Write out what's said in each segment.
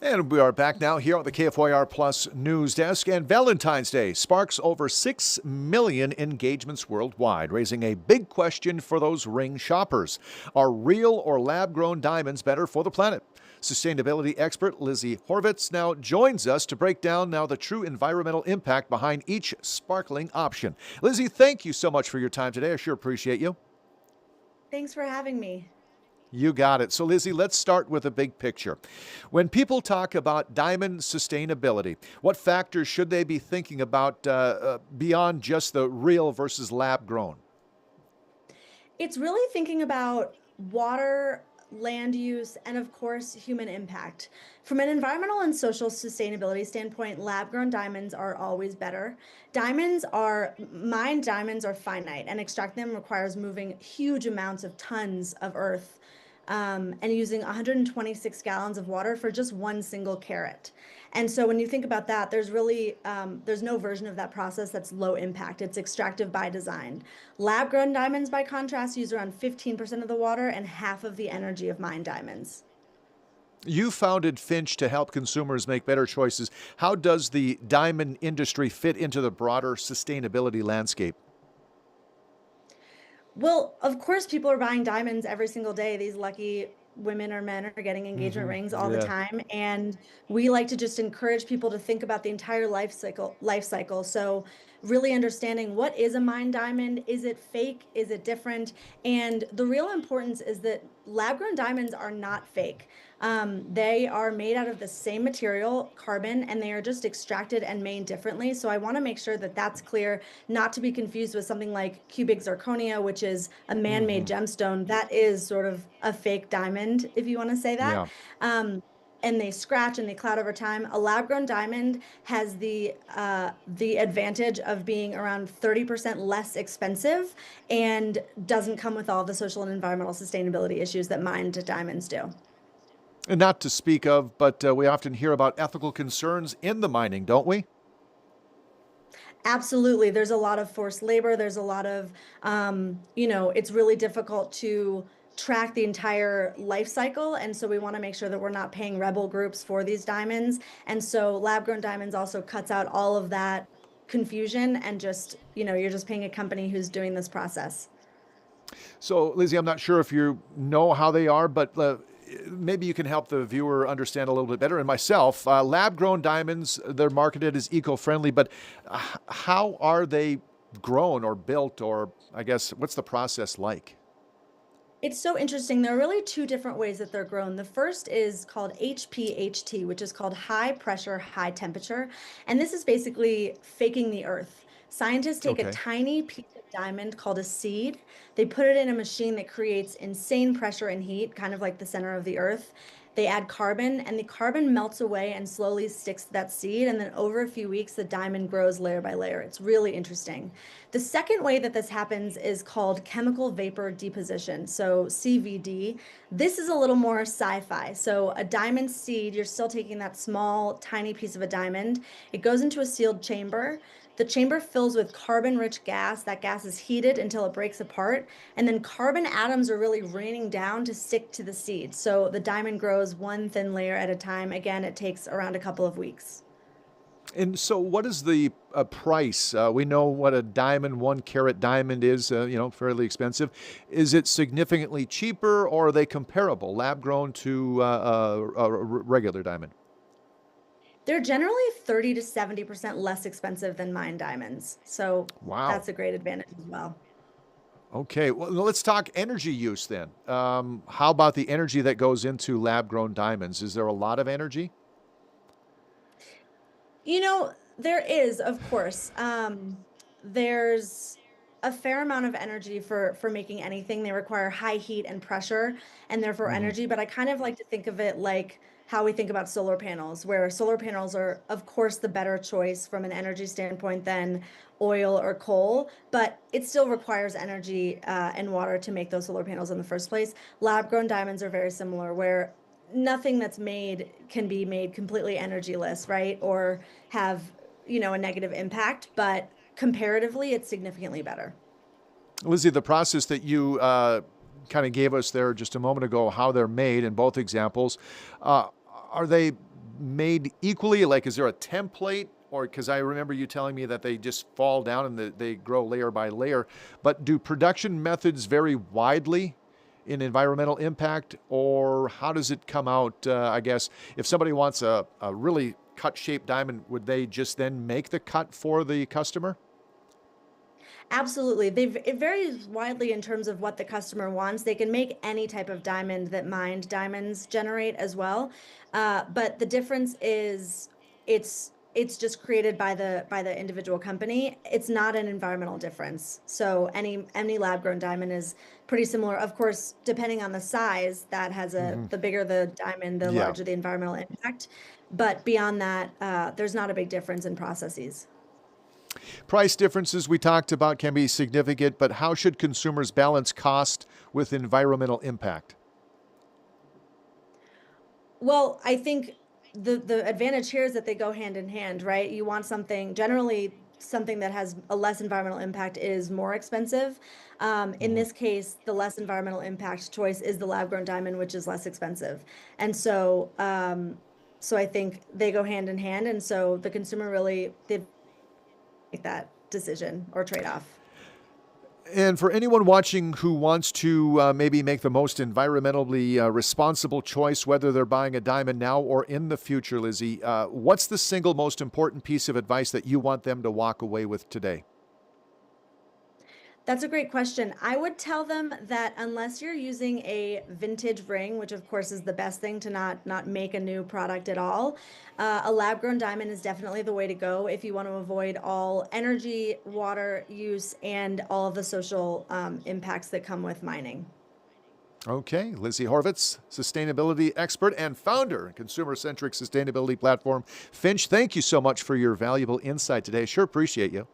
And we are back now here on the KFYR Plus news desk. And Valentine's Day sparks over 6 million engagements worldwide, raising a big question for those ring shoppers. Are real or lab-grown diamonds better for the planet? Sustainability expert Lizzie Horvitz now joins us to break down now the true environmental impact behind each sparkling option. Lizzie, thank you so much for your time today. I sure appreciate you. Thanks for having me. You got it. So, Lizzie, let's start with the big picture. When people talk about diamond sustainability, what factors should they be thinking about beyond just the real versus lab grown? It's really thinking about water, land use, and of course, human impact. From an environmental and social sustainability standpoint, lab-grown diamonds are always better. Mined diamonds are finite, and extracting them requires moving huge amounts of tons of earth and using 126 gallons of water for just one single carat. And so when you think about that, there's no version of that process that's low impact. It's extractive by design. Lab grown diamonds, by contrast, use around 15% of the water and half of the energy of mined diamonds. You founded Finch to help consumers make better choices. How does the diamond industry fit into the broader sustainability landscape? Well, of course, people are buying diamonds every single day. These lucky women or men are getting engagement rings all the Yeah. time. And we like to just encourage people to think about the entire life cycle. So really understanding, what is a mined diamond? Is it fake? Is it different? And the real importance is that lab grown diamonds are not fake. They are made out of the same material, carbon, and they are just extracted and made differently. So I want to make sure that that's clear, not to be confused with something like cubic zirconia, which is a man-made gemstone. That is sort of a fake diamond, if you want to say that. Yeah. And they scratch and they cloud over time. A lab-grown diamond has the advantage of being around 30% less expensive and doesn't come with all the social and environmental sustainability issues that mined diamonds do. And not to speak of, but we often hear about ethical concerns in the mining, don't we? Absolutely. There's a lot of forced labor. There's a lot of, it's really difficult to track the entire life cycle. And so we want to make sure that we're not paying rebel groups for these diamonds. And so lab grown diamonds also cuts out all of that confusion and just, you're just paying a company who's doing this process. So, Lizzie, I'm not sure if you know how they are, but maybe you can help the viewer understand a little bit better. And myself, lab-grown diamonds, they're marketed as eco-friendly, but how are they grown or built, or I guess, what's the process like? It's so interesting. There are really two different ways that they're grown. The first is called HPHT, which is called high pressure, high temperature. And this is basically faking the earth. Scientists take a Okay. tiny piece of diamond called a seed. They put it in a machine that creates insane pressure and heat, kind of like the center of the earth. They add carbon, and the carbon melts away and slowly sticks to that seed. And then over a few weeks, the diamond grows layer by layer. It's really interesting. The second way that this happens is called chemical vapor deposition, so CVD. This is a little more sci-fi. So a diamond seed, you're still taking that small, tiny piece of a diamond. It goes into a sealed chamber. The chamber fills with carbon-rich gas. That gas is heated until it breaks apart, and then carbon atoms are really raining down to stick to the seed. So the diamond grows one thin layer at a time. Again, it takes around a couple of weeks. And so, what is the price? We know what a diamond, 1 carat diamond is, fairly expensive. Is it significantly cheaper, or are they comparable, lab grown to regular diamond? They're generally 30 to 70% less expensive than mined diamonds. So Wow. that's a great advantage as well. Okay, well, let's talk energy use then. How about the energy that goes into lab grown diamonds? Is there a lot of energy? There is, of course. There's a fair amount of energy for making anything. They require high heat and pressure and therefore Hmm. energy. But I kind of like to think of it like how we think about solar panels, where solar panels are, of course, the better choice from an energy standpoint than oil or coal, but it still requires energy and water to make those solar panels in the first place. Lab grown diamonds are very similar, where nothing that's made can be made completely energyless, right? Or have, a negative impact, but comparatively, it's significantly better. Lizzie, the process that you kind of gave us there just a moment ago, how they're made in both examples, uh, are they made equally? Like, is there a template? Or because I remember you telling me that they just fall down and they grow layer by layer. But do production methods vary widely in environmental impact, or how does it come out? I guess if somebody wants a really cut-shaped diamond, would they just then make the cut for the customer? Absolutely. It varies widely in terms of what the customer wants. They can make any type of diamond that mined diamonds generate as well. But the difference is it's just created by the individual company. It's not an environmental difference. So any lab grown diamond is pretty similar. Of course, depending on the size, that has Hmm. the bigger the diamond, the Yeah. larger the environmental impact. But beyond that, there's not a big difference in processes. Price differences we talked about can be significant, but how should consumers balance cost with environmental impact? Well, I think the advantage here is that they go hand in hand, right? You want something generally something that has a less environmental impact is more expensive. In Hmm. this case, the less environmental impact choice is the lab grown diamond, which is less expensive. And so I think they go hand in hand. And so the consumer really did make that decision or trade off. And for anyone watching who wants to maybe make the most environmentally responsible choice, whether they're buying a diamond now or in the future, Lizzie, what's the single most important piece of advice that you want them to walk away with today? That's a great question. I would tell them that unless you're using a vintage ring, which of course is the best thing to not make a new product at all, a lab grown diamond is definitely the way to go if you want to avoid all energy, water use, and all of the social impacts that come with mining. Okay, Lizzie Horvitz, sustainability expert and founder and consumer-centric sustainability platform Finch. Thank you so much for your valuable insight today. Sure appreciate you.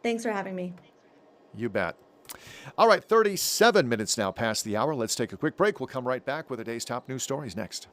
Thanks for having me. You bet. All right, 37 minutes now past the hour. Let's take a quick break. We'll come right back with the day's top news stories next.